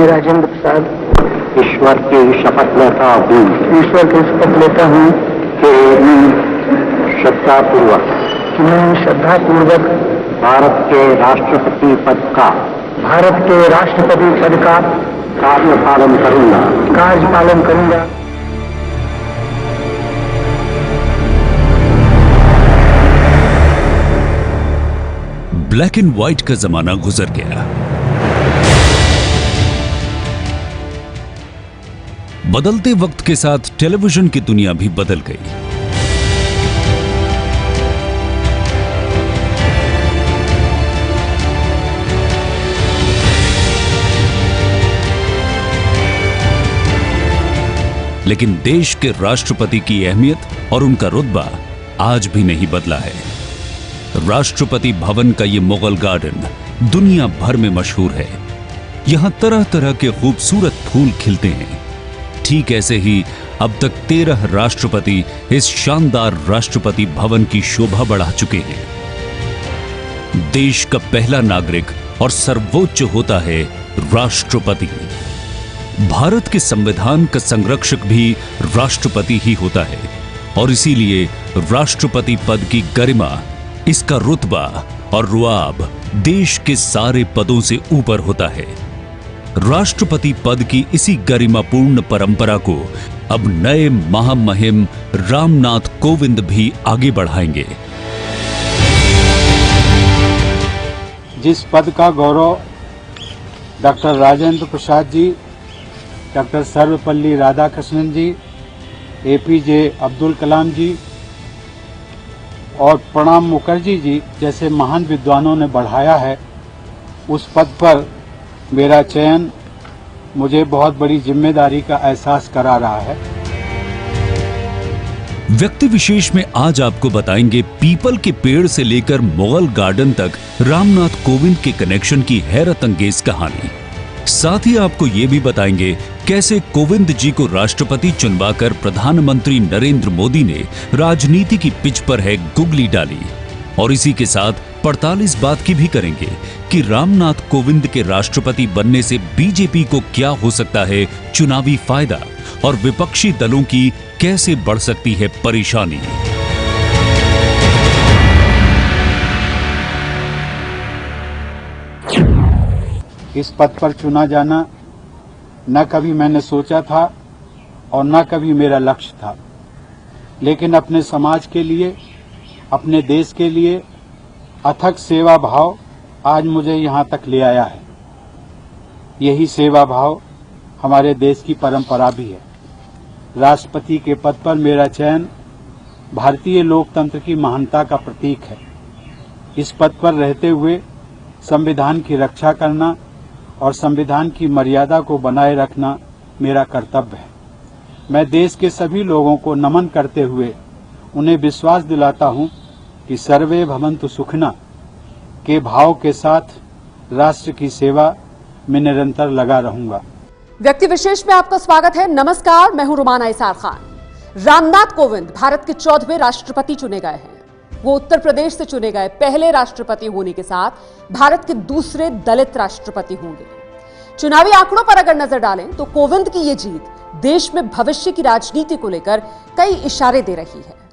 मैं राजेंद्र प्रसाद ईश्वर की शपथ लेता हूँ कि मैं श्रद्धापूर्वक भारत के राष्ट्रपति पद का कार्यपालन करूंगा। ब्लैक एंड व्हाइट का जमाना गुजर गया। बदलते वक्त के साथ टेलीविजन की दुनिया भी बदल गई। लेकिन देश के राष्ट्रपति की अहमियत और उनका रुतबा आज भी नहीं बदला है। राष्ट्रपति भवन का ये मुगल गार्डन दुनिया भर में मशहूर है। यहां तरह तरह के खूबसूरत फूल खिलते हैं। ठीक ऐसे ही अब तक 13 राष्ट्रपति इस शानदार राष्ट्रपति भवन की शोभा बढ़ा चुके हैं। देश का पहला नागरिक और सर्वोच्च होता है राष्ट्रपति। भारत के संविधान का संरक्षक भी राष्ट्रपति ही होता है और इसीलिए राष्ट्रपति पद की गरिमा, इसका रुतबा और रुआब देश के सारे पदों से ऊपर होता है। राष्ट्रपति पद की इसी गरिमापूर्ण परंपरा को अब नए महामहिम रामनाथ कोविंद भी आगे बढ़ाएंगे। जिस पद का गौरव डॉक्टर राजेंद्र प्रसाद जी, डॉक्टर सर्वपल्ली राधाकृष्णन जी, एपीजे अब्दुल कलाम जी और प्रणब मुखर्जी जी जैसे महान विद्वानों ने बढ़ाया है, उस पद पर मेरा चयन मुझे बहुत बड़ी जिम्मेदारी का एहसास करा रहा है। व्यक्ति विशेष में आज आपको बताएंगे पीपल के पेड़ से लेकर मुगल गार्डन तक रामनाथ कोविंद के कनेक्शन की हैरत अंगेज कहानी। साथ ही आपको ये भी बताएंगे कैसे कोविंद जी को राष्ट्रपति चुनवाकर प्रधानमंत्री नरेंद्र मोदी ने राजनीति की पिच पर है गुगली डाली। और इसी के साथ 45 बात की भी करेंगे कि रामनाथ कोविंद के राष्ट्रपति बनने से बीजेपी को क्या हो सकता है चुनावी फायदा और विपक्षी दलों की कैसे बढ़ सकती है परेशानी। इस पद पर चुना जाना न कभी मैंने सोचा था और न कभी मेरा लक्ष्य था, लेकिन अपने समाज के लिए, अपने देश के लिए अथक सेवा भाव आज मुझे यहाँ तक ले आया है। यही सेवा भाव हमारे देश की परंपरा भी है। राष्ट्रपति के पद पर मेरा चयन भारतीय लोकतंत्र की महानता का प्रतीक है। इस पद पर रहते हुए संविधान की रक्षा करना और संविधान की मर्यादा को बनाए रखना मेरा कर्तव्य है। मैं देश के सभी लोगों को नमन करते हुए उन्हें विश्वास दिलाता हूं कि सर्वे भवन्तु सुखिनः के भाव के साथ राष्ट्र की सेवा में निरंतर लगा रहूंगा। व्यक्ति विशेष में आपका स्वागत है। नमस्कार, मैं हूं रुमाना इसार खान। रामनाथ कोविंद भारत के 14वें राष्ट्रपति चुने गए हैं। वो उत्तर प्रदेश से चुने गए पहले राष्ट्रपति होने के साथ भारत के दूसरे दलित राष्ट्रपति होंगे। चुनावी आंकड़ों पर अगर नजर डालें तो कोविंद की ये जीत देश में भविष्य की राजनीति को लेकर कई इशारे दे रही है।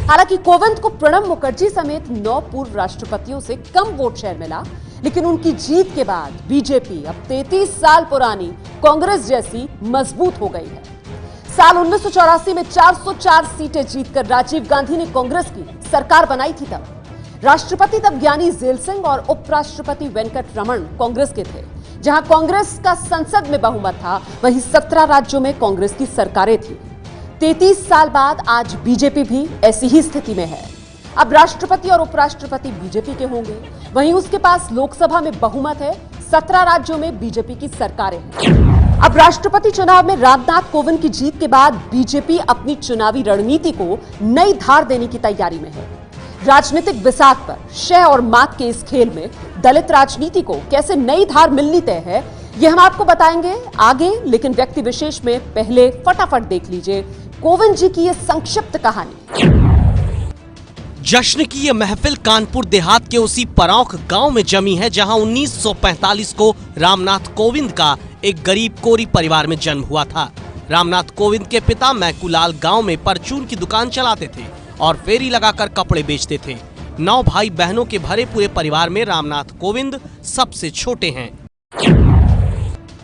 हालांकि कोविंद को प्रणब मुखर्जी समेत 9 पूर्व राष्ट्रपतियों से कम वोट शेयर मिला, लेकिन उनकी जीत के बाद बीजेपी अब 33 साल पुरानी कांग्रेस जैसी मजबूत हो गई है। साल 1984 में 404 सीटें जीतकर राजीव गांधी ने कांग्रेस की सरकार बनाई थी। तब राष्ट्रपति ज्ञानी ज़ैल सिंह और उपराष्ट्रपति वेंकट रमन कांग्रेस के थे। जहां कांग्रेस का संसद में बहुमत था, वहीं 17 राज्यों में कांग्रेस की सरकारें थी। 33 साल बाद आज बीजेपी भी ऐसी ही स्थिति में है। अब राष्ट्रपति और उपराष्ट्रपति बीजेपी के होंगे, वहीं उसके पास लोकसभा में बहुमत है। 17 राज्यों में बीजेपी की सरकारें हैं। अब राष्ट्रपति चुनाव में रामनाथ कोविंद की जीत के बाद बीजेपी अपनी चुनावी रणनीति को नई धार देने की तैयारी में है। राजनीतिक बिसात पर शह और मात के इस खेल में दलित राजनीति को कैसे नई धार मिलनी तय है, यह हम आपको बताएंगे आगे। लेकिन व्यक्ति विशेष में पहले फटाफट देख लीजिए कोविंद जी की यह संक्षिप्त कहानी। जश्न की ये महफिल कानपुर देहात के उसी परौख गांव में जमी है जहां 1945 को रामनाथ कोविंद का एक गरीब कोरी परिवार में जन्म हुआ था। रामनाथ कोविंद के पिता मैकूलाल गांव में परचून की दुकान चलाते थे और फेरी लगाकर कपड़े बेचते थे। 9 भाई बहनों के भरे पूरे परिवार में रामनाथ कोविंद सबसे छोटे हैं।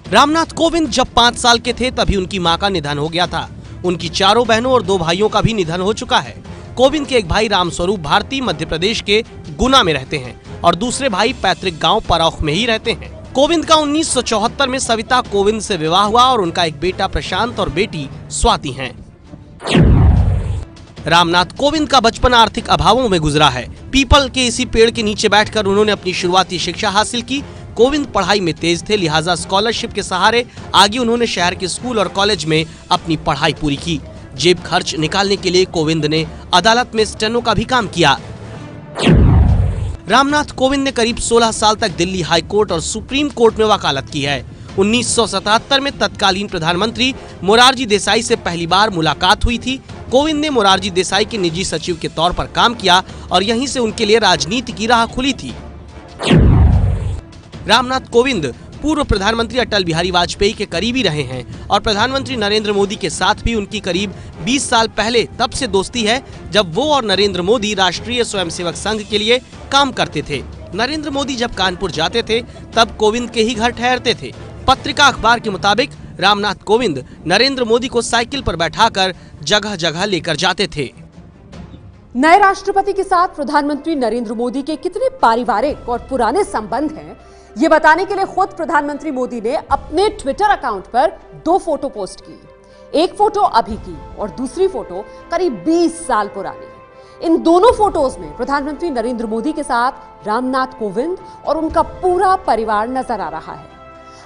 रामनाथ कोविंद जब 5 साल के थे तभी उनकी मां का निधन हो गया था। उनकी 4 बहनों और 2 भाइयों का भी निधन हो चुका है। कोविंद के एक भाई रामस्वरूप भारती मध्य प्रदेश के गुना में रहते हैं और दूसरे भाई पैतृक गांव परौख में ही रहते हैं। कोविंद का 1974 में सविता कोविंद से विवाह हुआ और उनका एक बेटा प्रशांत और बेटी स्वाति हैं। रामनाथ कोविंद का बचपन आर्थिक अभावों में गुजरा है। पीपल के इसी पेड़ के नीचे बैठकर उन्होंने अपनी शुरुआती शिक्षा हासिल की। कोविंद पढ़ाई में तेज थे, लिहाजा स्कॉलरशिप के सहारे आगे उन्होंने शहर के स्कूल और कॉलेज में अपनी पढ़ाई पूरी की। जेब खर्च निकालने के लिए कोविंद ने अदालत में स्टेनो का भी काम किया। रामनाथ कोविंद ने करीब 16 साल तक दिल्ली हाई कोर्ट और सुप्रीम कोर्ट में वकालत की है। 1977 में तत्कालीन प्रधानमंत्री मोरारजी देसाई से पहली बार मुलाकात हुई थी। कोविंद ने मोरारजी देसाई के निजी सचिव के तौर पर काम किया और यहीं से उनके लिए राजनीति की राह खुली थी। रामनाथ कोविंद पूर्व प्रधानमंत्री अटल बिहारी वाजपेयी के करीबी रहे हैं और प्रधानमंत्री नरेंद्र मोदी के साथ भी उनकी करीब 20 साल पहले तब से दोस्ती है जब वो और नरेंद्र मोदी राष्ट्रीय स्वयंसेवक संघ के लिए काम करते थे। नरेंद्र मोदी जब कानपुर जाते थे तब कोविंद के ही घर ठहरते थे। पत्रिका अखबार के मुताबिक रामनाथ कोविंद नरेंद्र मोदी को साइकिल पर बैठाकर जगह जगह लेकर जाते थे। नए राष्ट्रपति के साथ प्रधानमंत्री नरेंद्र मोदी के कितने पारिवारिक और पुराने संबंध हैं, ये बताने के लिए खुद प्रधानमंत्री मोदी ने अपने ट्विटर अकाउंट पर 2 फोटो पोस्ट की। एक फोटो अभी की और दूसरी फोटो करीब 20 साल पुरानी। इन दोनों फोटोज में प्रधानमंत्री नरेंद्र मोदी के साथ रामनाथ कोविंद और उनका पूरा परिवार नजर आ रहा है।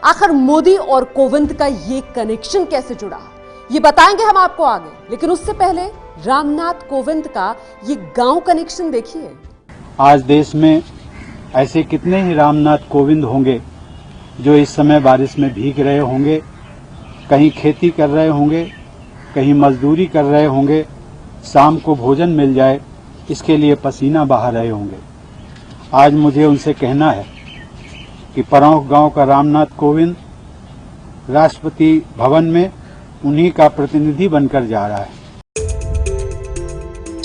आखिर मोदी और कोविंद का ये कनेक्शन कैसे जुड़ा, ये बताएंगे हम आपको आगे, लेकिन उससे पहले रामनाथ कोविंद का ये गांव कनेक्शन देखिए। आज देश में ऐसे कितने ही रामनाथ कोविंद होंगे जो इस समय बारिश में भीग रहे होंगे, कहीं खेती कर रहे होंगे, कहीं मजदूरी कर रहे होंगे, शाम को भोजन मिल जाए इसके लिए पसीना बहा रहे होंगे। आज मुझे उनसे कहना है कि परौख गांव का रामनाथ कोविंद राष्ट्रपति भवन में उन्हीं का प्रतिनिधि बनकर जा रहा है।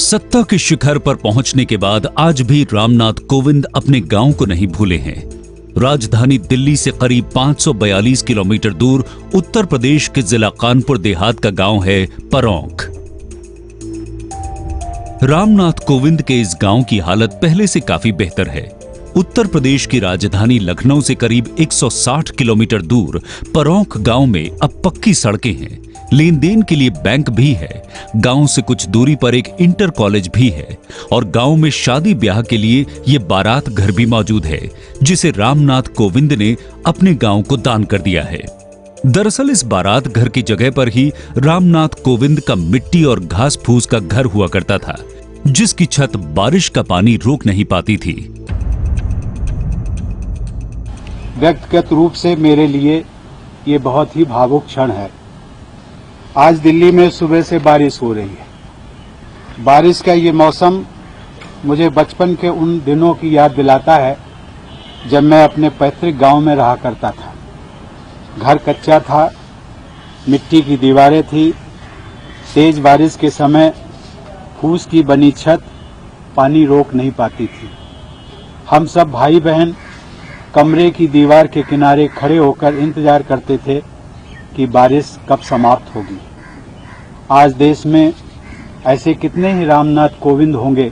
सत्ता के शिखर पर पहुंचने के बाद आज भी रामनाथ कोविंद अपने गांव को नहीं भूले हैं। राजधानी दिल्ली से करीब 542 किलोमीटर दूर उत्तर प्रदेश के जिला कानपुर देहात का गांव है परौख। रामनाथ कोविंद के इस गांव की हालत पहले से काफी बेहतर है। उत्तर प्रदेश की राजधानी लखनऊ से करीब 160 किलोमीटर दूर परौख गांव में अब पक्की सड़कें हैं, लेन देन के लिए बैंक भी है। गांव से कुछ दूरी पर एक इंटर कॉलेज भी है और गांव में शादी ब्याह के लिए ये बारात घर भी मौजूद है, जिसे रामनाथ कोविंद ने अपने गांव को दान कर दिया है। दरअसल इस बारात घर की जगह पर ही रामनाथ कोविंद का मिट्टी और घास फूस का घर हुआ करता था, जिसकी छत बारिश का पानी रोक नहीं पाती थी। व्यक्तिगत रूप से मेरे लिए ये बहुत ही भावुक क्षण है। आज दिल्ली में सुबह से बारिश हो रही है। बारिश का ये मौसम मुझे बचपन के उन दिनों की याद दिलाता है जब मैं अपने पैतृक गांव में रहा करता था। घर कच्चा था, मिट्टी की दीवारें थी। तेज बारिश के समय फूस की बनी छत पानी रोक नहीं पाती थी। हम सब भाई बहन कमरे की दीवार के किनारे खड़े होकर इंतजार करते थे कि बारिश कब समाप्त होगी। आज देश में ऐसे कितने ही रामनाथ कोविंद होंगे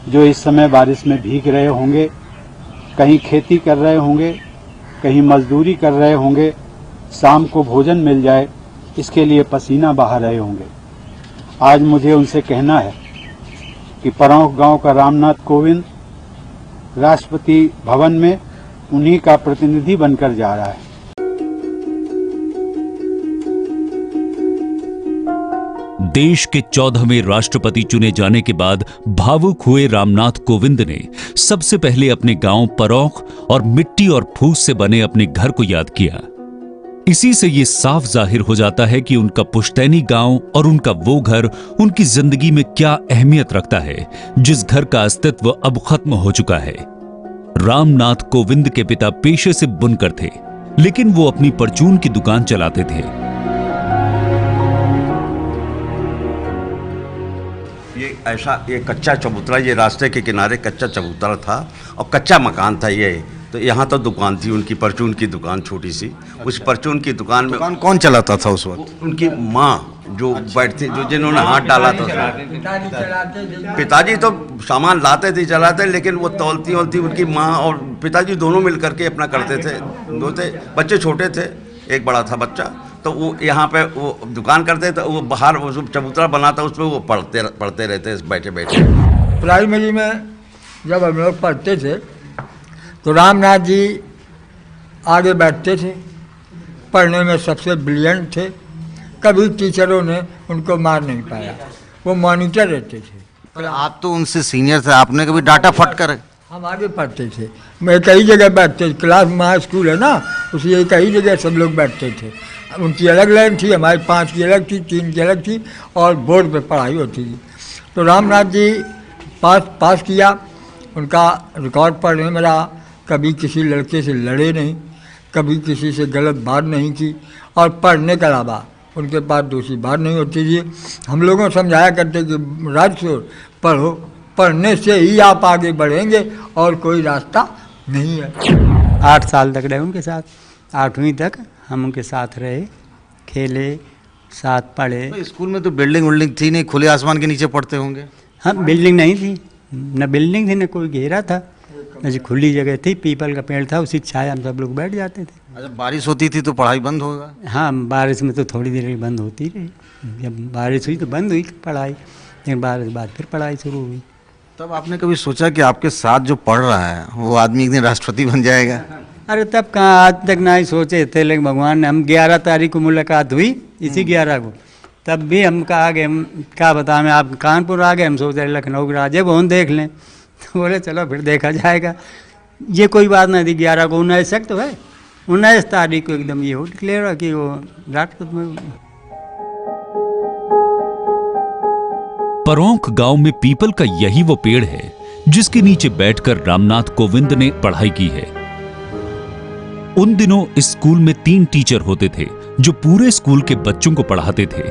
जो इस समय बारिश में भीग रहे होंगे, कहीं खेती कर रहे होंगे, कहीं मजदूरी कर रहे होंगे, शाम को भोजन मिल जाए इसके लिए पसीना बहा रहे होंगे। आज मुझे उनसे कहना है कि परौख गांव का रामनाथ कोविंद राष्ट्रपति भवन में उन्हीं का प्रतिनिधि बनकर जा रहा है। देश के 14वें राष्ट्रपति चुने जाने के बाद भावुक हुए रामनाथ कोविंद ने सबसे पहले अपने गांव परौख और मिट्टी और फूस से बने अपने घर को याद किया। इसी से ये साफ जाहिर हो जाता है कि उनका पुश्तैनी गांव और उनका वो घर उनकी जिंदगी में क्या अहमियत रखता है, जिस घर का अस्तित्व अब खत्म हो चुका है। रामनाथ कोविंद के पिता पेशे से बुनकर थे, लेकिन वो अपनी परचून की दुकान चलाते थे। ये ऐसा ये कच्चा चबूतरा, ये रास्ते के किनारे कच्चा चबूतरा था और कच्चा मकान था ये। तो यहाँ तो दुकान थी उनकी, परचून की दुकान छोटी सी। उस परचून की दुकान में कौन चलाता था उस वक्त? उनकी माँ जो बैठती, जो जिन्होंने हाथ डाला था। पिताजी तो सामान लाते थे, चलाते, लेकिन वो तौलती उनकी माँ और पिताजी दोनों मिल करके अपना करते थे। दो थे बच्चे, छोटे थे, एक बड़ा था बच्चा। तो वो यहाँ पे वो दुकान करते थे, वो बाहर वो चबूतरा बना था, उस पर वो पढ़ते रहते बैठे बैठे। प्राइमरी में जब हम लोग पढ़ते थे तो रामनाथ जी आगे बैठते थे, पढ़ने में सबसे ब्रिलियंट थे। कभी टीचरों ने उनको मार नहीं पाया, वो मॉनिटर रहते थे। पर आप तो उनसे सीनियर थे, आपने कभी डाटा फट कर? हम आगे पढ़ते थे, मैं कई जगह बैठते थे, क्लास में स्कूल है ना, उसी कई जगह सब लोग बैठते थे। उनकी अलग लाइन थी, हमारी 5 की अलग थी, 3 की अलग थी, और बोर्ड पे पढ़ाई होती थी। तो रामनाथ जी पास किया, उनका रिकॉर्ड पढ़ने में रहा। कभी किसी लड़के से लड़े नहीं, कभी किसी से गलत बात नहीं की, और पढ़ने के अलावा उनके पास दूसरी बात नहीं होती थी। हम लोगों समझाया करते कि राजकिशोर पढ़ो, पढ़ने से ही आप आगे बढ़ेंगे और कोई रास्ता नहीं है। 8 साल तक रहे उनके साथ, 8वीं तक हम उनके साथ रहे, खेले, साथ पढ़े। स्कूल में तो बिल्डिंग थी नहीं, खुले आसमान के नीचे पढ़ते होंगे? हाँ, बिल्डिंग नहीं थी, न बिल्डिंग थी न कोई घेरा था, ऐसी खुली जगह थी, पीपल का पेड़ था, उसी छाया हम सब लोग बैठ जाते थे। अच्छा, बारिश होती थी तो पढ़ाई बंद होगा? हाँ, बारिश में तो थोड़ी देर बंद होती रही, जब बारिश हुई तो बंद हुई पढ़ाई, लेकिन बारिश के बाद फिर पढ़ाई शुरू हुई। तब आपने कभी सोचा कि आपके साथ जो पढ़ रहा है वो आदमी एक दिन राष्ट्रपति बन जाएगा? अरे तब कहाँ, आज तक ना ही सोचे थे, लेकिन भगवान ने, हम 11 तारीख को मुलाकात हुई, इसी 11 को, तब भी हम कहा कि हम क्या बताएं, मैं आप कानपुर आ गए, हम सोच रहे लखनऊ के राजे भवन देख लें, तो बोले चलो फिर देखा जाएगा। ये कोई बात नहीं थी, 11 को 19 तक तो है, 19 तारीख को एकदम ये हो डिक्लेयर हुआ कि वो राष्ट्रपति में। परौंख गांव में पीपल का यही वो पेड़ है जिसके नीचे बैठकर रामनाथ कोविंद ने पढ़ाई की है। उन दिनों इस स्कूल में 3 टीचर होते थे जो पूरे स्कूल के बच्चों को पढ़ाते थे।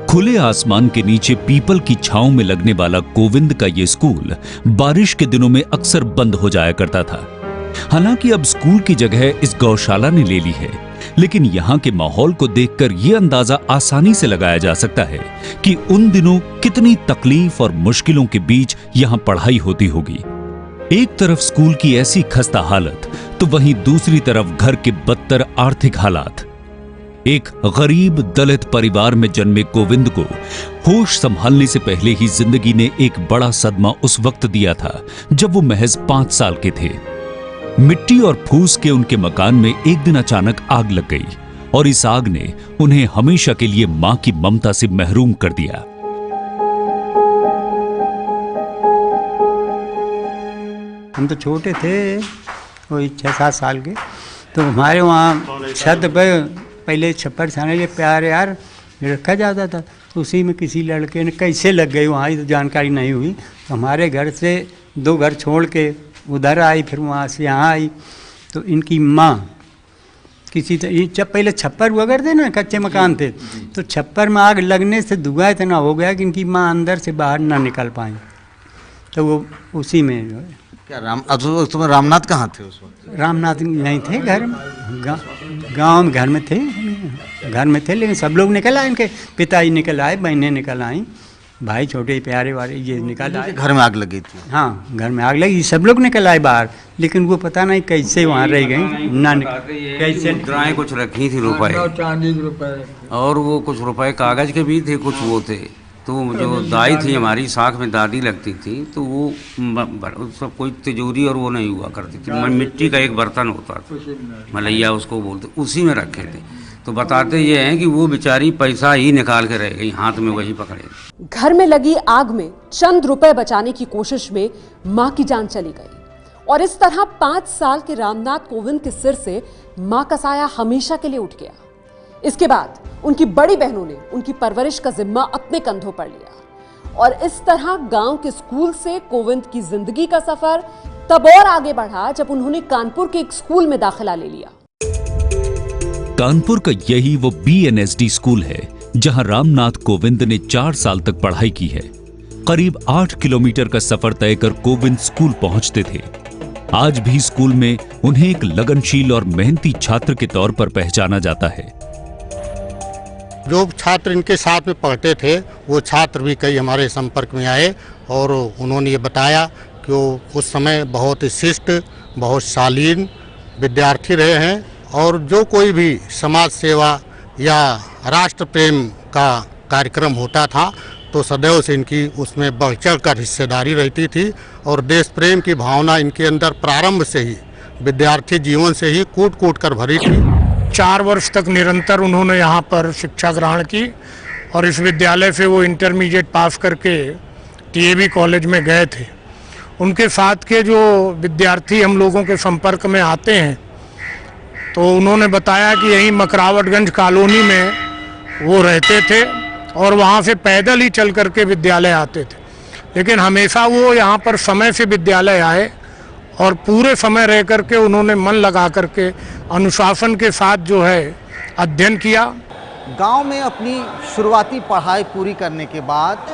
खुले आसमान के नीचे पीपल की छांव में लगने वाला कोविंद का ये स्कूल बारिश के दिनों में अक्सर बंद हो जाया करता था। हालांकि अब स्कूल की जगह इस गौशाला ने ले ली है, लेकिन यहाँ के माहौल को देखकर यह अंदाजा आसानी से लगाया जा सकता है कि उन दिनों कितनी तकलीफ और मुश्किलों के बीच यहाँ पढ़ाई होती होगी। एक तरफ स्कूल की ऐसी खस्ता हालत, तो वहीं दूसरी तरफ घर के बदतर आर्थिक हालात। एक गरीब दलित परिवार में जन्मे कोविंद को होश संभालने से पहले ही जिंदगी ने एक बड़ा सदमा उस वक्त दिया था जब वो महज 5 साल के थे। मिट्टी और फूस के उनके मकान में एक दिन अचानक आग लग गई और इस आग ने उन्हें हमेशा के लिए मां की ममता से महरूम कर दिया। हम तो छोटे थे, कोई 6-7 साल के, तो हमारे वहाँ छत पर पहले छप्पर छाने के प्यारे यार रखा जाता था, तो उसी में किसी लड़के ने कैसे लग गई वहाँ, तो जानकारी नहीं हुई। तो हमारे घर से 2 घर छोड़ के उधर आई, फिर वहाँ से यहाँ आई, तो इनकी माँ किसी जब पहले छप्पर हुआ करते ना, कच्चे मकान थे, तो छप्पर में आग लगने से धुआं इतना हो गया कि इनकी माँ अंदर से बाहर ना निकल पाई, तो वो उसी में जो है। क्या तुम्हें रामनाथ कहाँ थे उस वक्त? रामनाथ नहीं थे घर में, गाँव में घर में थे, लेकिन सब लोग निकल आए, इनके पिताजी निकल आए, बहनें निकल आई, भाई छोटे प्यारे वाले ये निकल आए। घर में आग लगी थी? हाँ, घर में आग लगी, सब लोग निकल आए बाहर, लेकिन वो पता नहीं कैसे वहाँ रह गई ना, कैसे मुद्राएं कुछ रखी थी, रुपए, चांदी के रुपए, और वो कुछ रुपए कागज के भी थे, कुछ वो थे। तो जो दाई थी हमारी, साख में दादी लगती थी, तो वो सब कोई तिजोरी और वो नहीं हुआ करती थी, मिट्टी का एक बर्तन होता था, मलैया उसको बोलते, उसी में रखे थे। तो बताते ये हैं कि वो बेचारी पैसा ही निकाल के रह गई, हाथ में वही पकड़े। घर में लगी आग में चंद रुपए बचाने की कोशिश में मां की जान चली गई और इस तरह 5 साल के रामनाथ कोविंद के सिर से मां का साया हमेशा के लिए उठ गया। इसके बाद उनकी बड़ी बहनों ने उनकी परवरिश का जिम्मा अपने कंधों पर लिया और इस तरह गांव के स्कूल से कोविंद की जिंदगी का सफर तब और आगे बढ़ा जब उन्होंने कानपुर के एक स्कूल में दाखिला ले लिया। कानपुर का यही वो BNSD स्कूल है जहां रामनाथ कोविंद ने 4 साल तक पढ़ाई की है। करीब 8 किलोमीटर का सफर तय कर कोविंद स्कूल पहुंचते थे। आज भी स्कूल में उन्हें एक लगनशील और मेहनती छात्र के तौर पर पहचाना जाता है। जो छात्र इनके साथ में पढ़ते थे वो छात्र भी कई हमारे संपर्क में आए और उन्होंने ये बताया कि वो उस समय बहुत शिष्ट, बहुत शालीन विद्यार्थी रहे हैं और जो कोई भी समाज सेवा या राष्ट्र प्रेम का कार्यक्रम होता था तो सदैव से इनकी उसमें बढ़ चढ़ कर हिस्सेदारी रहती थी और देश प्रेम की भावना इनके अंदर प्रारंभ से ही, विद्यार्थी जीवन से ही कूट कूट कर भरी थी। 4 वर्ष तक निरंतर उन्होंने यहाँ पर शिक्षा ग्रहण की और इस विद्यालय से वो इंटरमीडिएट पास करके TAV कॉलेज में गए थे। उनके साथ के जो विद्यार्थी हम लोगों के संपर्क में आते हैं तो उन्होंने बताया कि यहीं मकरावटगंज कॉलोनी में वो रहते थे और वहाँ से पैदल ही चल करके विद्यालय आते थे, लेकिन हमेशा वो यहाँ पर समय से विद्यालय आए और पूरे समय रह करके उन्होंने मन लगा करके अनुशासन के साथ जो है अध्ययन किया। गांव में अपनी शुरुआती पढ़ाई पूरी करने के बाद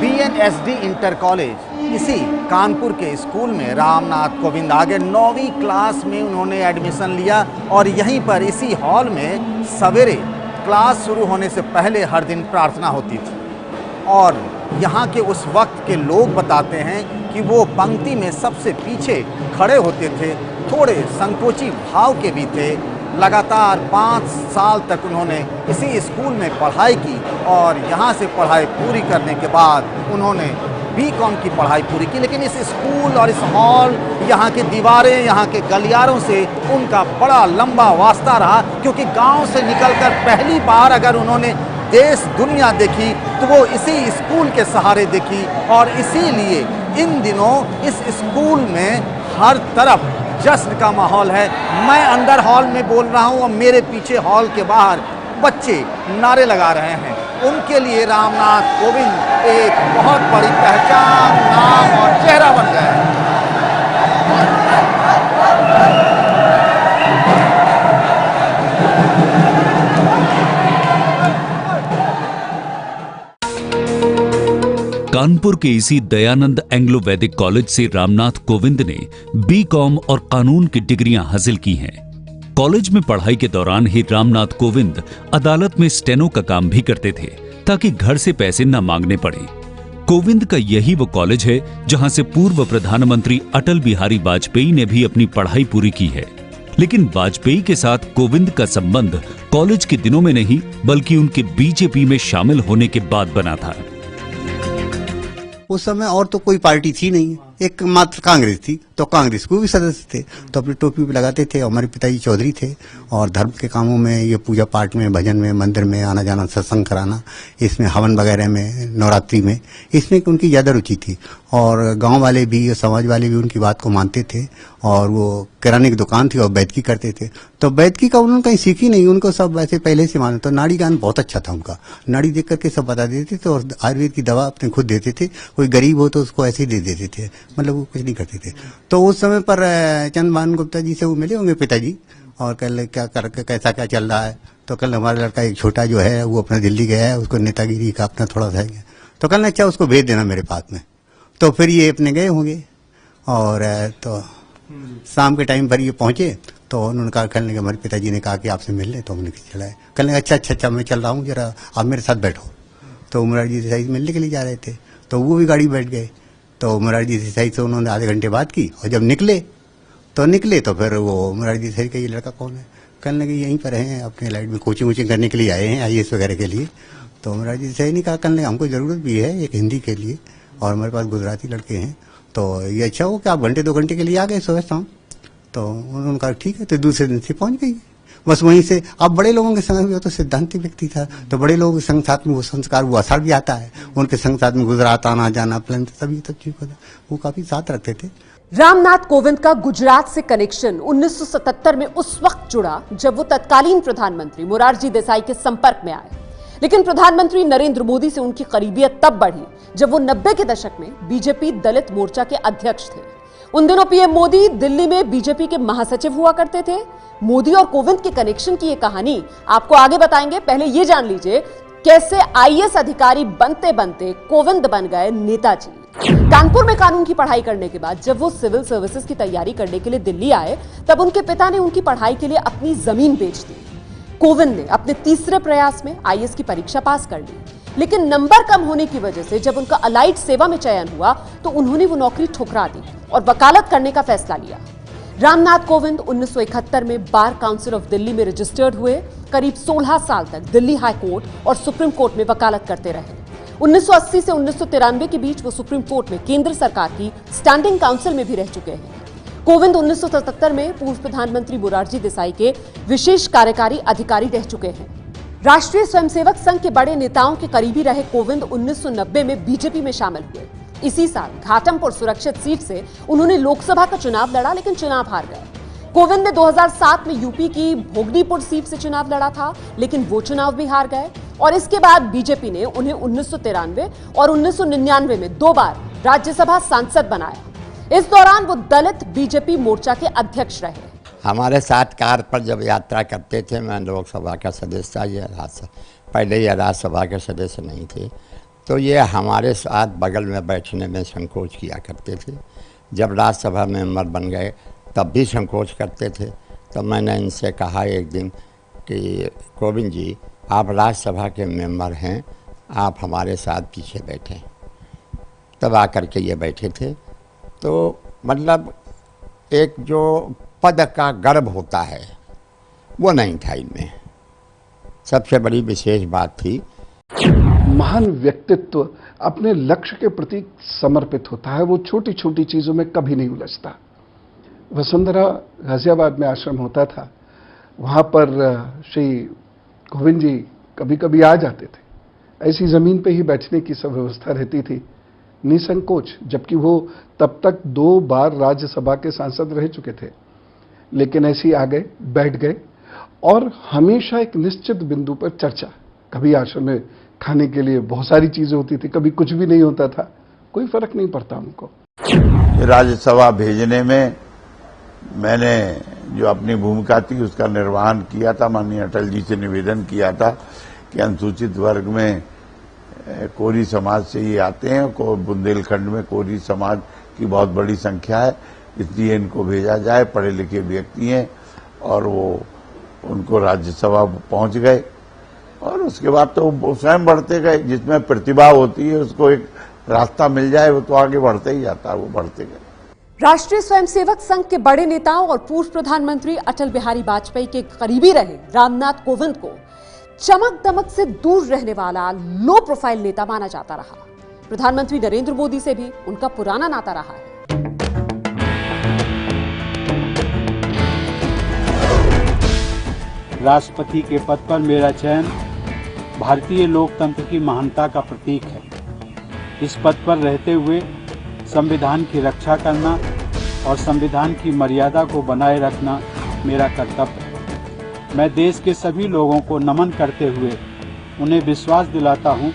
BNSD इंटर कॉलेज इसी कानपुर के स्कूल में रामनाथ कोविंद आगे 9वीं क्लास में उन्होंने एडमिशन लिया और यहीं पर इसी हॉल में सवेरे क्लास शुरू होने से पहले हर दिन प्रार्थना होती थी और यहाँ के उस वक्त के लोग बताते हैं कि वो पंक्ति में सबसे पीछे खड़े होते थे, थोड़े संकोची भाव के भी थे। लगातार 5 साल तक उन्होंने इसी स्कूल में पढ़ाई की और यहाँ से पढ़ाई पूरी करने के बाद उन्होंने BCom की पढ़ाई पूरी की। लेकिन इस स्कूल और इस हॉल, यहाँ की दीवारें, यहाँ के गलियारों से उनका बड़ा लंबा वास्ता रहा, क्योंकि गांव से निकलकर पहली बार अगर उन्होंने देश दुनिया देखी तो वो इसी स्कूल के सहारे देखी और इसीलिए इन दिनों इस स्कूल में हर तरफ जश्न का माहौल है। मैं अंदर हॉल में बोल रहा हूँ और मेरे पीछे हॉल के बाहर बच्चे नारे लगा रहे हैं। उनके लिए रामनाथ कोविंद एक बहुत बड़ी पहचान, नाम और चेहरा बन गए हैं। कानपुर के इसी दयानंद एंग्लो वैदिक कॉलेज से रामनाथ कोविंद ने BCom और कानून की डिग्रियां हासिल की हैं। कॉलेज में पढ़ाई के दौरान ही रामनाथ कोविंद अदालत में स्टेनो का काम भी करते थे ताकि घर से पैसे न मांगने पड़े। कोविंद का यही वो कॉलेज है जहां से पूर्व प्रधानमंत्री अटल बिहारी वाजपेयी ने भी अपनी पढ़ाई पूरी की है। लेकिन वाजपेयी के साथ कोविंद का संबंध कॉलेज के दिनों में नहीं बल्कि उनके BJP में शामिल होने के बाद बना था। उस समय और तो कोई पार्टी थी नहीं, एक मात्र कांग्रेस थी, तो कांग्रेस को भी सदस्य थे तो अपनी टोपी पे लगाते थे। हमारे पिताजी चौधरी थे और धर्म के कामों में, ये पूजा पाठ में, भजन में, मंदिर में आना जाना, सत्संग कराना, इसमें हवन वगैरह में, नवरात्रि में, इसमें उनकी ज़्यादा रुचि थी और गांव वाले भी, समाज वाले भी उनकी बात को मानते थे और वो किराने की दुकान थी और वैदिकी करते थे। तो वैदिकी का उन्होंने कहीं सीखी नहीं, उनको सब वैसे पहले से माने। तो नाड़ी गान बहुत अच्छा था उनका, नाड़ी देख करके सब बता देते थे और आयुर्वेद की दवा अपने खुद देते थे। कोई गरीब हो तो उसको ऐसे ही दे देते थे, मतलब वो कुछ नहीं करते थे। तो उस समय पर चंद्रभान गुप्ता जी से वो मिले होंगे पिताजी और कल क्या करके कैसा क्या चल रहा है। तो कल हमारा लड़का एक छोटा जो है वो अपना दिल्ली गया है, उसको नेतागिरी का अपना थोड़ा सा है, तो कल अच्छा उसको भेज देना मेरे पास में। तो फिर ये अपने गए होंगे और तो शाम के टाइम पर ये पहुंचे तो उन्होंने कहा, कल हमारे पिताजी ने कहा कि आपसे मिल ले, तो हमने चलाए। कल अच्छा मैं चल रहा हूँ, जरा आप मेरे साथ बैठो। तो मुरारजी देसाई मिलने के लिए जा रहे थे तो वो भी गाड़ी बैठ गए। तो मुरारजी देसाई से उन्होंने आधे घंटे बात की और जब निकले तो फिर वो मुरारजी देसाई का ये लड़का कौन है, कहने लगे यहीं पर हैं, अपने लाइट में कोचिंग करने के लिए आए हैं, IAS वगैरह के लिए। तो मुरारजी देसाई ने कहा, कहने हमको ज़रूरत भी है एक हिंदी के लिए और हमारे पास गुजराती लड़के हैं, तो ये अच्छा हो कि आप घंटे 2 घंटे के लिए आ गए सुबह शाम। तो उन्होंने कहा ठीक है। तो दूसरे दिन से पहुंच गई। बस वहीं से अब बड़े लोगों के संग में, तो सिद्धांति व्यक्ति था, तो बड़े लोगों के संग साथ में वो संस्कार, वो असर भी आता है। उनके संग साथ में गुजरात आना जाना, प्लान सभी तब ठीक होता, वो काफी साथ रखते थे। रामनाथ कोविंद का गुजरात से कनेक्शन 1977 में उस वक्त जुड़ा जब वो तत्कालीन प्रधानमंत्री मोरारजी देसाई के संपर्क में आए। लेकिन प्रधानमंत्री नरेंद्र मोदी से उनकी करीबियत तब बढ़ी जब वो 90 के दशक में BJP दलित मोर्चा के अध्यक्ष थे। उन दिनों पीएम मोदी दिल्ली में बीजेपी के महासचिव हुआ करते थे। मोदी और कोविंद के कनेक्शन की ये कहानी आपको आगे बताएंगे। पहले ये जान लीजिए कैसे आईएएस अधिकारी बनते बनते कोविंद बन गए नेताजी। कानपुर में कानून की पढ़ाई करने के बाद जब वो सिविल सर्विसेज की तैयारी करने के लिए दिल्ली आए, तब उनके पिता ने उनकी पढ़ाई के लिए अपनी जमीन बेच दी। कोविंद ने अपने तीसरे प्रयास में आईएएस की परीक्षा पास कर ली, लेकिन नंबर कम होने की वजह से जब उनका अलाइड सेवा में चयन हुआ तो उन्होंने वो नौकरी ठुकरा दी और वकालत करने का फैसला लिया। रामनाथ कोविंद 1971 में बार काउंसिल ऑफ दिल्ली में रजिस्टर्ड हुए। करीब 16 साल तक दिल्ली हाई कोर्ट और सुप्रीम कोर्ट में वकालत करते रहे। 1980 से 1993 के बीच वो सुप्रीम कोर्ट में केंद्र सरकार की स्टैंडिंग काउंसिल में भी रह चुके हैं। कोविंद 1977 में पूर्व प्रधानमंत्री मोरारजी देसाई के विशेष कार्यकारी अधिकारी रह चुके हैं। राष्ट्रीय स्वयंसेवक संघ के बड़े नेताओं के करीबी रहे कोविंद 1990 में बीजेपी में शामिल हुए। इसी साल घाटमपुर सुरक्षित सीट से उन्होंने लोकसभा का चुनाव लड़ा, लेकिन चुनाव हार गए। कोविंद ने 2007 में यूपी की भोगनीपुर सीट से चुनाव लड़ा था, लेकिन वो चुनाव भी हार गए और इसके बाद बीजेपी ने उन्हें 1993 और 1999 में 2 बार राज्यसभा सांसद बनाया। इस दौरान वो दलित बीजेपी मोर्चा के अध्यक्ष रहे। हमारे साथ कार पर जब यात्रा करते थे, मैं लोकसभा का सदस्य था, ये पहले ये राज्यसभा के सदस्य नहीं थे, तो ये हमारे साथ बगल में बैठने में संकोच किया करते थे। जब राज्यसभा मेंबर बन गए तब भी संकोच करते थे। तो मैंने इनसे कहा एक दिन कि कोविंद जी, आप राज्यसभा के मेंबर हैं, आप हमारे साथ पीछे बैठें। तब आकर के ये बैठे थे। तो मतलब एक जो पद का गर्व होता है वो नहीं था इनमें। सबसे बड़ी विशेष बात थी, महान व्यक्तित्व अपने लक्ष्य के प्रति समर्पित होता है। वो छोटी छोटी चीज़ों में कभी नहीं उलझता। वसुंधरा गाजियाबाद में आश्रम होता था, वहाँ पर श्री कोविंद जी कभी कभी आ जाते थे। ऐसी ज़मीन पे ही बैठने की सब व्यवस्था रहती थी, निसंकोच। जबकि वो तब तक 2 बार राज्यसभा के सांसद रह चुके थे, लेकिन ऐसे ही आ गए, बैठ गए और हमेशा एक निश्चित बिंदु पर चर्चा। कभी आश्रम में खाने के लिए बहुत सारी चीज़ें होती थी, कभी कुछ भी नहीं होता था, कोई फर्क नहीं पड़ता उनको। राज्यसभा भेजने में मैंने जो अपनी भूमिका थी उसका निर्वहन किया था। माननीय अटल जी से निवेदन किया था कि अनुसूचित वर्ग में कोरी समाज से ये आते हैं, बुंदेलखंड में कोरी समाज की बहुत बड़ी संख्या है, इसलिए इनको भेजा जाए। पढ़े लिखे व्यक्ति हैं और वो उनको राज्यसभा पहुंच गए और उसके बाद तो वो स्वयं बढ़ते गए। जिसमें प्रतिभा होती है उसको एक रास्ता मिल जाए, वो तो आगे बढ़ते ही जाता है, वो बढ़ते गए। राष्ट्रीय स्वयंसेवक संघ के बड़े नेताओं और पूर्व प्रधानमंत्री अटल बिहारी वाजपेयी के करीबी रहे रामनाथ कोविंद को चमक दमक से दूर रहने वाला लो प्रोफाइल नेता माना जाता रहा। प्रधानमंत्री नरेंद्र मोदी से भी उनका पुराना नाता रहा है। राष्ट्रपति के पद पर मेरा चयन भारतीय लोकतंत्र की महानता का प्रतीक है। इस पद पर रहते हुए संविधान की रक्षा करना और संविधान की मर्यादा को बनाए रखना मेरा कर्तव्य है। मैं देश के सभी लोगों को नमन करते हुए उन्हें विश्वास दिलाता हूं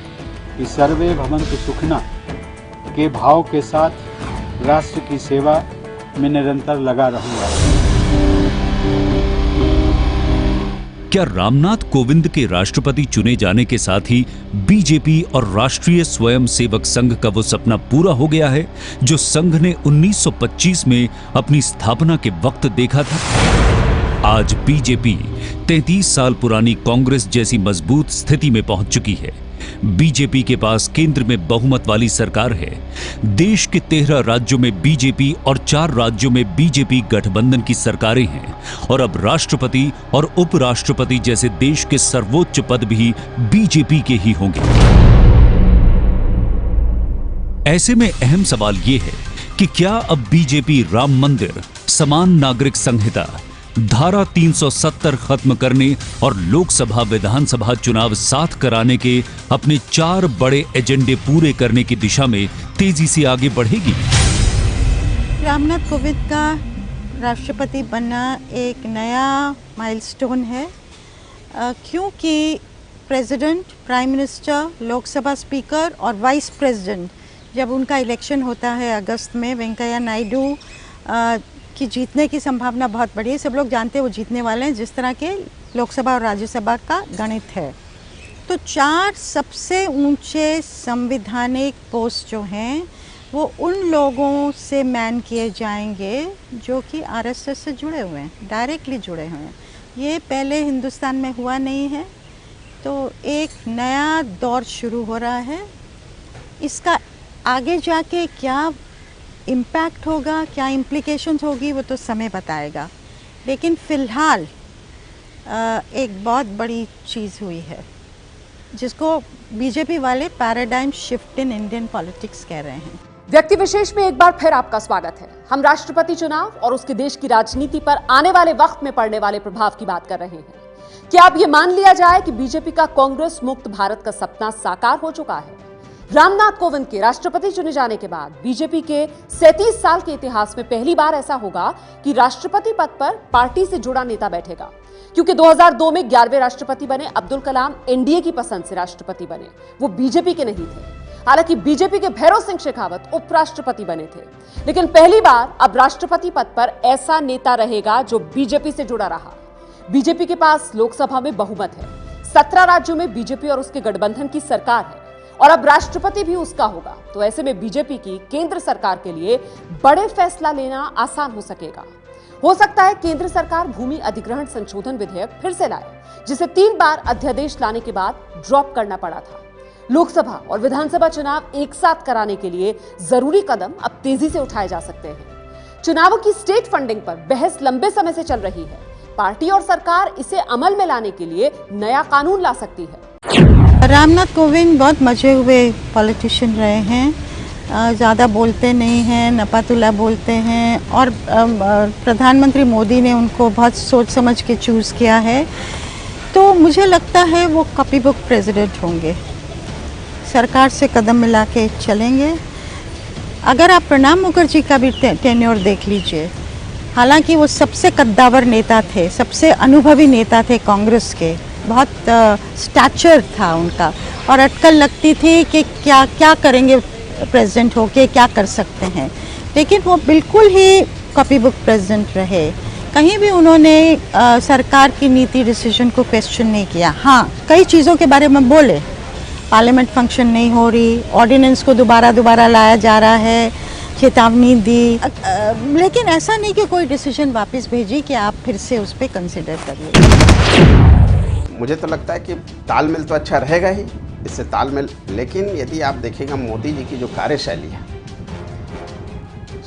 कि सर्वे भवन्तु सुखिनः के भाव के साथ राष्ट्र की सेवा में निरंतर लगा रहूंगा। क्या रामनाथ कोविंद के राष्ट्रपति चुने जाने के साथ ही बीजेपी और राष्ट्रीय स्वयंसेवक संघ का वो सपना पूरा हो गया है जो संघ ने 1925 में अपनी स्थापना के वक्त देखा था? आज बीजेपी 33 साल पुरानी कांग्रेस जैसी मजबूत स्थिति में पहुंच चुकी है। बीजेपी के पास केंद्र में बहुमत वाली सरकार है। देश के 13 राज्यों में बीजेपी और 4 राज्यों में बीजेपी गठबंधन की सरकारें हैं और अब राष्ट्रपति और उपराष्ट्रपति जैसे देश के सर्वोच्च पद भी बीजेपी के ही होंगे। ऐसे में अहम सवाल यह है कि क्या अब बीजेपी राम मंदिर, समान नागरिक संहिता, धारा 370 खत्म करने और लोकसभा विधानसभा चुनाव साथ कराने के अपने 4 बड़े एजेंडे पूरे करने की दिशा में तेजी से आगे बढ़ेगी? रामनाथ कोविंद का राष्ट्रपति बनना एक नया माइलस्टोन है, क्योंकि president, prime minister, Lok Sabha speaker और वाइस प्रेसिडेंट जब उनका इलेक्शन होता है अगस्त में, वेंकैया नायडू कि जीतने की संभावना बहुत बड़ी है। सब लोग जानते हैं वो जीतने वाले हैं, जिस तरह के लोकसभा और राज्यसभा का गणित है। तो 4 सबसे ऊंचे संवैधानिक पोस्ट जो हैं वो उन लोगों से मैन किए जाएंगे जो कि आरएसएस से जुड़े हुए हैं, डायरेक्टली जुड़े हुए हैं। ये पहले हिंदुस्तान में हुआ नहीं है, तो एक नया दौर शुरू हो रहा है। इसका आगे जाके क्या इम्पैक्ट होगा, क्या इम्प्लिकेशंस होगी, वो तो समय बताएगा। लेकिन फ़िलहाल एक बहुत बड़ी चीज़ हुई है जिसको बीजेपी वाले paradigm shift in Indian politics कह रहे हैं। व्यक्ति विशेष में एक बार फिर आपका स्वागत है। हम राष्ट्रपति चुनाव और उसके देश की राजनीति पर आने वाले वक्त में पड़ने वाले प्रभाव की बात कर रहे हैं। क्या अब ये मान लिया जाए कि बीजेपी का कांग्रेस मुक्त भारत का सपना साकार हो चुका है? रामनाथ कोविंद के राष्ट्रपति चुने जाने के बाद बीजेपी के 37 साल के इतिहास में पहली बार ऐसा होगा कि राष्ट्रपति पद पर पार्टी से जुड़ा नेता बैठेगा, क्योंकि 2002 में 11वें राष्ट्रपति बने अब्दुल कलाम एनडीए की पसंद से राष्ट्रपति बने, वो बीजेपी के नहीं थे। हालांकि बीजेपी के भैरव सिंह शेखावत उपराष्ट्रपति बने थे, लेकिन पहली बार अब राष्ट्रपति पद पर ऐसा नेता रहेगा जो बीजेपी से जुड़ा रहा। बीजेपी के पास लोकसभा में बहुमत है, 17 राज्यों में बीजेपी और उसके गठबंधन की सरकार है और अब राष्ट्रपति भी उसका होगा। तो ऐसे में बीजेपी की केंद्र सरकार के लिए बड़े फैसला लेना आसान हो सकेगा। हो सकता है केंद्र सरकार भूमि अधिग्रहण संशोधन विधेयक फिर से लाए, जिसे 3 बार अध्यादेश लाने के बाद ड्रॉप करना पड़ा था। लोकसभा और विधानसभा चुनाव एक साथ कराने के लिए जरूरी कदम अब तेजी से उठाए जा सकते हैं। चुनावों की स्टेट फंडिंग पर बहस लंबे समय से चल रही है। पार्टी और सरकार इसे अमल में लाने के लिए नया कानून ला सकती है। रामनाथ कोविंद बहुत मजे हुए पॉलिटिशियन रहे हैं, ज़्यादा बोलते नहीं हैं, नपातुला बोलते हैं और प्रधानमंत्री मोदी ने उनको बहुत सोच समझ के चूज़ किया है। तो मुझे लगता है वो कॉपी बुक प्रेसिडेंट होंगे, सरकार से कदम मिला के चलेंगे। अगर आप प्रणब मुखर्जी का भी टेन्योर देख लीजिए, हालांकि वो सबसे कद्दावर नेता थे, सबसे अनुभवी नेता थे कांग्रेस के, बहुत स्टैचर था उनका और अटकल लगती थी कि क्या क्या करेंगे प्रेसिडेंट होके, क्या कर सकते हैं। लेकिन वो बिल्कुल ही कॉपी बुक प्रेसिडेंट रहे, कहीं भी उन्होंने सरकार की नीति डिसीजन को क्वेश्चन नहीं किया। हाँ, कई चीज़ों के बारे में बोले, पार्लियामेंट फंक्शन नहीं हो रही, ऑर्डिनेंस को दोबारा लाया जा रहा है, चेतावनी दी, लेकिन ऐसा नहीं कि कोई डिसीजन वापस भेजी कि आप फिर से उस पर कंसिडर करिए। मुझे तो लगता है कि तालमेल तो अच्छा रहेगा ही, इससे तालमेल, लेकिन यदि आप देखेगा मोदी जी की जो कार्यशैली है,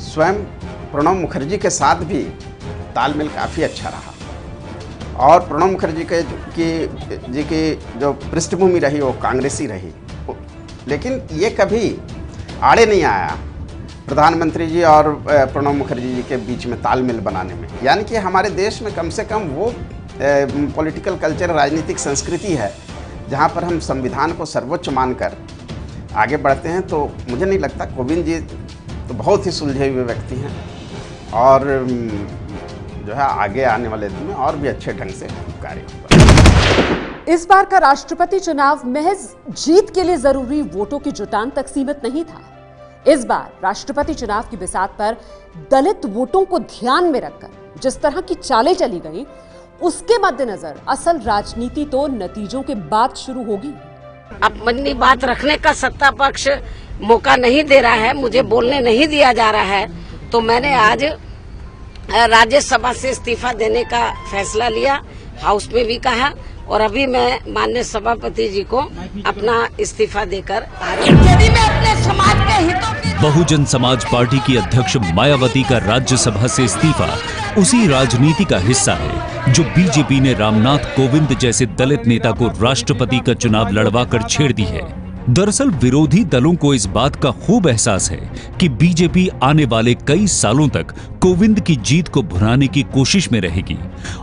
स्वयं प्रणब मुखर्जी के साथ भी तालमेल काफ़ी अच्छा रहा और प्रणब मुखर्जी की जो पृष्ठभूमि रही वो कांग्रेसी रही, लेकिन ये कभी आड़े नहीं आया प्रधानमंत्री जी और प्रणब मुखर्जी जी के बीच में तालमेल बनाने में। यानी कि हमारे देश में कम से कम वो पॉलिटिकल कल्चर, राजनीतिक संस्कृति है जहाँ पर हम संविधान को सर्वोच्च मानकर आगे बढ़ते हैं। तो मुझे नहीं लगता, कोविंद जी तो बहुत ही सुलझे हुए व्यक्ति हैं और जो है आगे आने वाले दिन में और भी अच्छे ढंग से कार्य होगा। इस बार का राष्ट्रपति चुनाव महज जीत के लिए जरूरी वोटों की जुटान तक सीमित नहीं था। इस बार राष्ट्रपति चुनाव की बिसात पर दलित वोटों को ध्यान में रखकर जिस तरह की चालें चली गई, उसके मद्देनजर असल राजनीति तो नतीजों के बाद शुरू होगी। अपनी बात रखने का सत्ता पक्ष मौका नहीं दे रहा है, मुझे बोलने नहीं दिया जा रहा है, तो मैंने आज राज्यसभा से इस्तीफा देने का फैसला लिया, हाउस में भी कहा और अभी मैं माननीय सभापति जी को अपना इस्तीफा देकर आ रही हूं। यदि मैं अपने समाज के हितों की बहुजन समाज पार्टी की अध्यक्ष मायावती का राज्यसभा से इस्तीफा उसी राजनीति का हिस्सा है जो बीजेपी ने रामनाथ कोविंद जैसे दलित नेता को राष्ट्रपति का चुनाव लड़वाकर छेड़ दी है। दरअसल विरोधी दलों को इस बात का खूब एहसास है कि बीजेपी आने वाले कई सालों तक कोविंद की जीत को भुनाने की कोशिश में रहेगी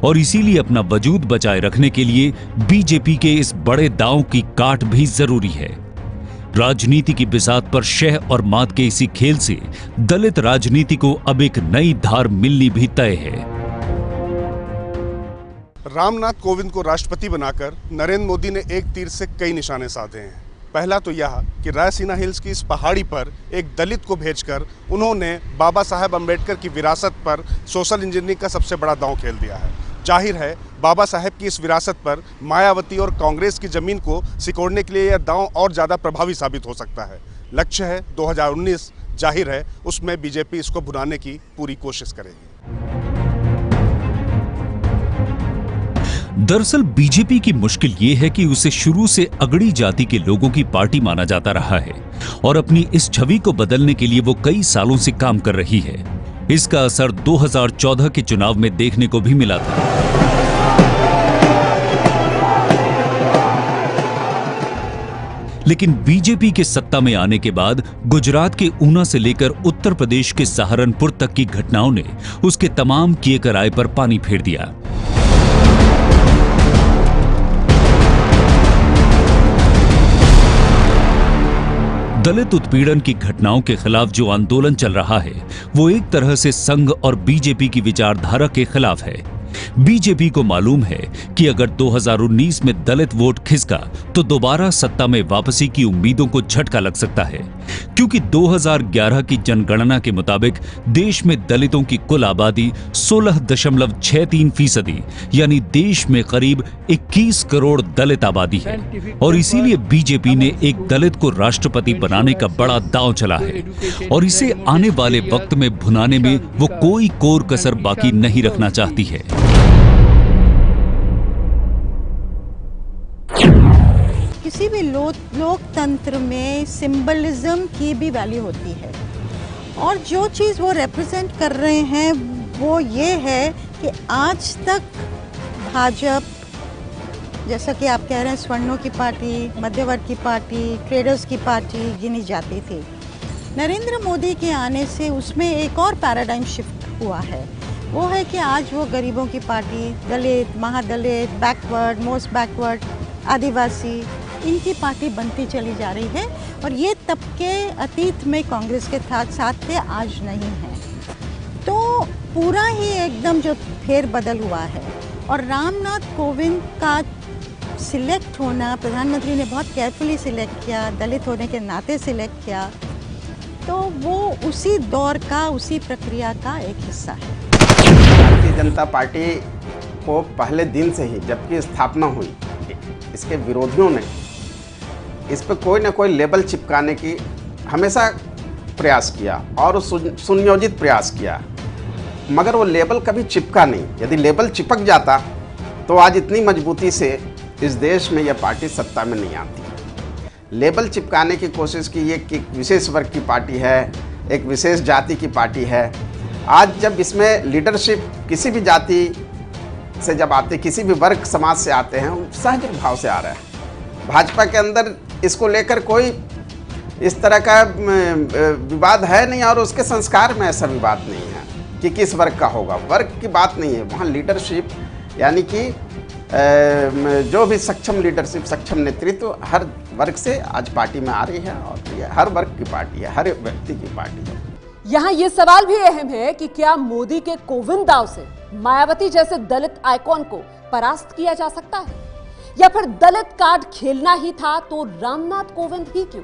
और इसीलिए अपना वजूद बचाए रखने के लिए बीजेपी के इस बड़े दांव की काट भी जरूरी है। राजनीति की बिसात पर शह और मात के इसी खेल से दलित राजनीति को अब एक नई धार मिलनी भी तय है। रामनाथ कोविंद को राष्ट्रपति बनाकर नरेंद्र मोदी ने एक तीर से कई निशाने साधे हैं। पहला तो यह कि रायसीना हिल्स की इस पहाड़ी पर एक दलित को भेजकर उन्होंने बाबा साहेब अम्बेडकर की विरासत पर सोशल इंजीनियरिंग का सबसे बड़ा दांव खेल दिया है। जाहिर है बाबा साहेब की इस विरासत पर मायावती और कांग्रेस की जमीन को सिकोड़ने के लिए यह दांव और ज़्यादा प्रभावी साबित हो सकता है। लक्ष्य है 2019, जाहिर है उसमें बीजेपी इसको भुनाने की पूरी कोशिश करेगी। दरअसल बीजेपी की मुश्किल ये है कि उसे शुरू से अगड़ी जाति के लोगों की पार्टी माना जाता रहा है और अपनी इस छवि को बदलने के लिए वो कई सालों से काम कर रही है। इसका असर 2014 के चुनाव में देखने को भी मिला था। लेकिन बीजेपी के सत्ता में आने के बाद गुजरात के ऊना से लेकर उत्तर प्रदेश के सहारनपुर तक की घटनाओं ने उसके तमाम किए कराए पर पानी फेर दिया। दलित उत्पीड़न की घटनाओं के खिलाफ जो आंदोलन चल रहा है वो एक तरह से संघ और बीजेपी की विचारधारा के खिलाफ है। बीजेपी को मालूम है कि अगर 2019 में दलित वोट खिसका तो दोबारा सत्ता में वापसी की उम्मीदों को झटका लग सकता है, क्योंकि 2011 की जनगणना के मुताबिक देश में दलितों की कुल आबादी 16.63% यानी देश में करीब 21 करोड़ दलित आबादी है। और इसीलिए बीजेपी ने एक दलित को राष्ट्रपति बनाने का बड़ा दांव चला है और इसे आने वाले वक्त में भुनाने में वो कोई कोर कसर बाकी नहीं रखना चाहती है। किसी भी लोकतंत्र में सिंबलिज्म की भी वैल्यू होती है और जो चीज़ वो रिप्रेजेंट कर रहे हैं वो ये है कि आज तक भाजपा, जैसा कि आप कह रहे हैं, स्वर्णों की पार्टी, मध्यवर्ग की पार्टी, ट्रेडर्स की पार्टी गिनी जाती थी। नरेंद्र मोदी के आने से उसमें एक और पैराडाइम शिफ्ट हुआ है। वो है कि आज वो गरीबों की पार्टी, दलित, महादलित, बैकवर्ड, मोस्ट बैकवर्ड, आदिवासी, इनकी पार्टी बनती चली जा रही है और ये तबके अतीत में कांग्रेस के साथ थे, आज नहीं है। तो पूरा ही एकदम जो फेर बदल हुआ है और रामनाथ कोविंद का सिलेक्ट होना, प्रधानमंत्री ने बहुत केयरफुली सिलेक्ट किया, दलित होने के नाते सिलेक्ट किया, तो वो उसी दौर का, उसी प्रक्रिया का एक हिस्सा है। भारतीय जनता पार्टी को पहले दिन से ही, जबकि स्थापना हुई, इसके विरोधियों ने इस पर कोई ना कोई लेबल चिपकाने की हमेशा प्रयास किया और सुनियोजित प्रयास किया, मगर वो लेबल कभी चिपका नहीं। यदि लेबल चिपक जाता तो आज इतनी मजबूती से इस देश में यह पार्टी सत्ता में नहीं आती। लेबल चिपकाने की कोशिश की, ये कि विशेष वर्ग की पार्टी है, एक विशेष जाति की पार्टी है। आज जब इसमें लीडरशिप किसी भी जाति से जब आते, किसी भी वर्ग समाज से आते हैं, सहज भाव से आ रहा है। भाजपा के अंदर इसको लेकर कोई इस तरह का विवाद है नहीं और उसके संस्कार में ऐसा विवाद नहीं है कि किस वर्ग का होगा। वर्ग की बात नहीं है, वहाँ लीडरशिप यानी कि जो भी सक्षम लीडरशिप, सक्षम नेतृत्व हर वर्ग से आज पार्टी में आ रही है और ये हर वर्ग की पार्टी है, हर व्यक्ति की पार्टी है। यहाँ ये सवाल भी अहम है कि क्या मोदी के कोविंद दाव से मायावती जैसे दलित आइकॉन को परास्त किया जा सकता है, या फिर दलित कार्ड खेलना ही था तो रामनाथ कोविंद ही क्यों?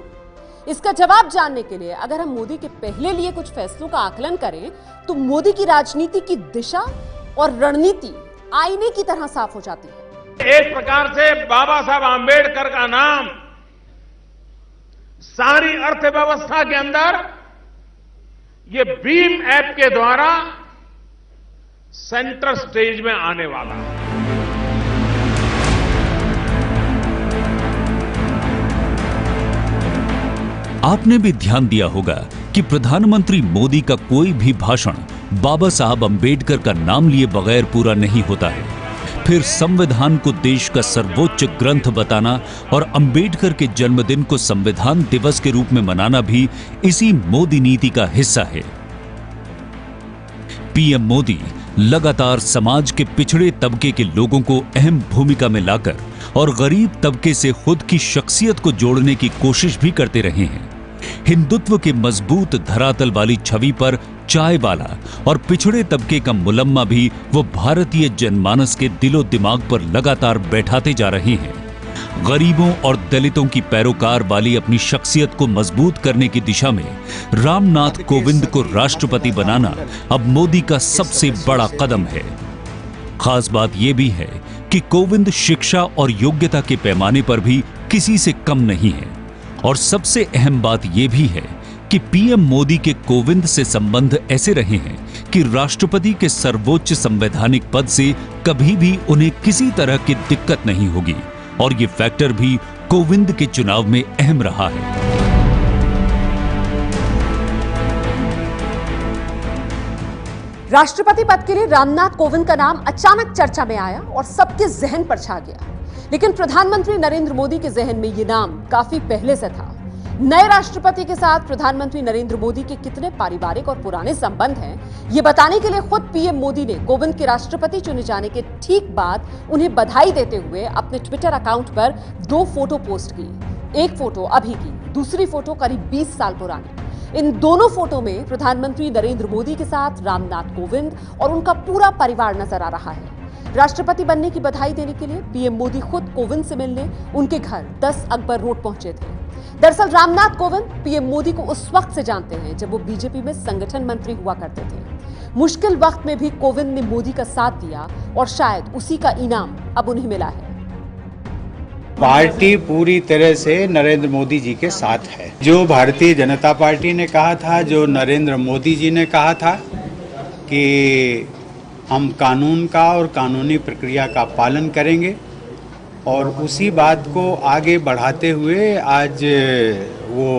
इसका जवाब जानने के लिए अगर हम मोदी के पहले लिए कुछ फैसलों का आकलन करें तो मोदी की राजनीति की दिशा और रणनीति आईने की तरह साफ हो जाती है। एक प्रकार से बाबा साहब आम्बेडकर का नाम सारी अर्थव्यवस्था के अंदर ये भीम ऐप के द्वारा सेंटर स्टेज में आने वाला है। आपने भी ध्यान दिया होगा कि प्रधानमंत्री मोदी का कोई भी भाषण बाबा साहब अंबेडकर का नाम लिए बगैर पूरा नहीं होता है। फिर संविधान को देश का सर्वोच्च ग्रंथ बताना और अंबेडकर के जन्मदिन को संविधान दिवस के रूप में मनाना भी इसी मोदी नीति का हिस्सा है। पीएम मोदी लगातार समाज के पिछड़े तबके के लोगों को अहम भूमिका में लाकर और गरीब तबके से खुद की शख्सियत को जोड़ने की कोशिश भी करते रहे हैं। हिंदुत्व के मजबूत धरातल वाली छवि पर चाय वाला और पिछड़े तबके का मुलम्मा भी वो भारतीय जनमानस के दिलो दिमाग पर लगातार बैठाते जा रहे हैं। गरीबों और दलितों की पैरोकार वाली अपनी शख्सियत को मजबूत करने की दिशा में रामनाथ कोविंद को राष्ट्रपति बनाना अब मोदी का सबसे बड़ा कदम है। खास बात यह भी है कि कोविंद शिक्षा और योग्यता के पैमाने पर भी किसी से कम नहीं है। और सबसे अहम बात यह भी है कि पीएम मोदी के कोविंद से संबंध ऐसे रहे हैं कि राष्ट्रपति के सर्वोच्च संवैधानिक पद से कभी भी उन्हें किसी तरह की दिक्कत नहीं होगी। और ये फैक्टर भी कोविंद के चुनाव में अहम रहा है। राष्ट्रपति पद के लिए रामनाथ कोविंद का नाम अचानक चर्चा में आया और सबके जहन पर छा गया। लेकिन प्रधानमंत्री नरेंद्र मोदी के जहन में यह नाम काफी पहले से था। नए राष्ट्रपति के साथ प्रधानमंत्री नरेंद्र मोदी के कितने पारिवारिक और पुराने संबंध हैं, ये बताने के लिए खुद पीएम मोदी ने कोविंद के राष्ट्रपति चुने जाने के ठीक बाद उन्हें बधाई देते हुए अपने ट्विटर अकाउंट पर 2 फोटो पोस्ट की। एक फोटो अभी की, दूसरी फोटो करीब 20 साल पुरानी। इन दोनों फोटो में प्रधानमंत्री नरेंद्र मोदी के साथ रामनाथ कोविंद और उनका पूरा परिवार नजर आ रहा है। राष्ट्रपति बनने की बधाई देने के लिए पीएम मोदी खुद कोविंद से मिलने उनके घर 10 अकबर रोड पहुंचे थे। दरअसल रामनाथ कोविंद पीएम मोदी को उस वक्त से जानते हैं जब वो बीजेपी में संगठन मंत्री हुआ करते थे। मुश्किल वक्त में भी कोविंद ने मोदी का साथ दिया और शायद उसी का इनाम अब उन्हें मिला है। पार्टी पूरी तरह से नरेंद्र मोदी जी के साथ है। जो भारतीय जनता पार्टी ने कहा था, जो नरेंद्र मोदी जी ने कहा था कि हम कानून का और कानूनी प्रक्रिया का पालन करेंगे, और उसी बात को आगे बढ़ाते हुए आज वो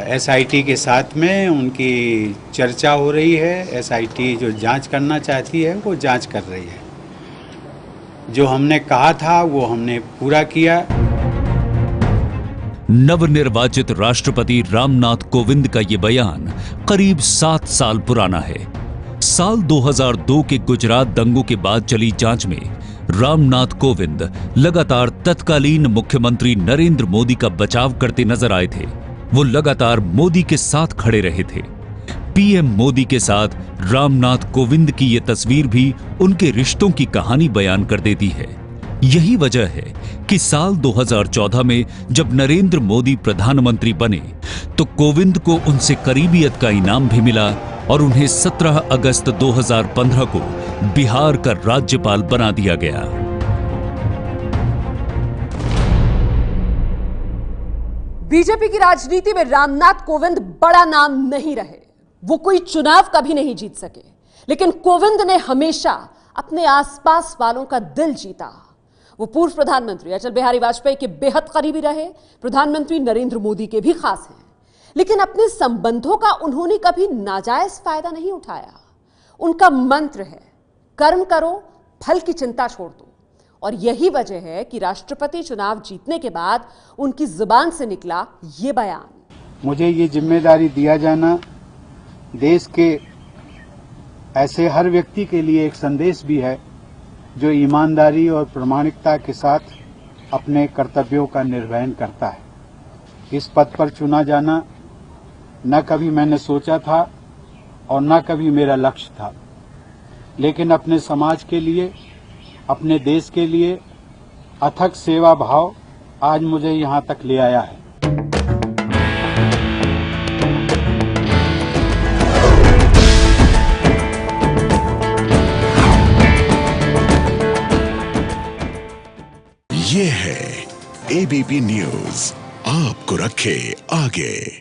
एसआईटी के साथ में उनकी चर्चा हो रही है। एसआईटी जो जांच करना चाहती है वो जांच कर रही है। जो हमने कहा था वो हमने पूरा किया। नवनिर्वाचित राष्ट्रपति रामनाथ कोविंद का ये बयान करीब 7 साल पुराना है। साल 2002 के गुजरात दंगों के बाद चली जांच में रामनाथ कोविंद लगातार तत्कालीन मुख्यमंत्री नरेंद्र मोदी का बचाव करते नजर आए थे। वो लगातार मोदी के साथ खड़े रहे थे। पीएम मोदी के साथ रामनाथ कोविंद की ये तस्वीर भी उनके रिश्तों की कहानी बयान कर देती है। यही वजह है कि साल 2014 में जब नरेंद्र मोदी प्रधानमंत्री बने तो कोविंद को उनसे करीबियत का इनाम भी मिला और उन्हें 17 अगस्त 2015 को बिहार का राज्यपाल बना दिया गया। बीजेपी की राजनीति में रामनाथ कोविंद बड़ा नाम नहीं रहे। वो कोई चुनाव कभी नहीं जीत सके, लेकिन कोविंद ने हमेशा अपने आसपास वालों का दिल जीता। वो पूर्व प्रधानमंत्री अटल बिहारी वाजपेयी के बेहद करीबी रहे, प्रधानमंत्री नरेंद्र मोदी के भी खास हैं। लेकिन अपने संबंधों का उन्होंने कभी नाजायज फायदा नहीं उठाया। उनका मंत्र है, कर्म करो, फल की चिंता छोड़ दो। और यही वजह है कि राष्ट्रपति चुनाव जीतने के बाद उनकी जुबान से निकला ये बयान। मुझे ये जिम्मेदारी दिया जाना देश के ऐसे हर व्यक्ति के लिए एक संदेश भी है जो ईमानदारी और प्रामाणिकता के साथ अपने कर्तव्यों का निर्वहन करता है। इस पद पर चुना जाना न कभी मैंने सोचा था और न कभी मेरा लक्ष्य था, लेकिन अपने समाज के लिए, अपने देश के लिए अथक सेवा भाव आज मुझे यहां तक ले आया है। ये है एबीपी न्यूज़, आपको रखे आगे।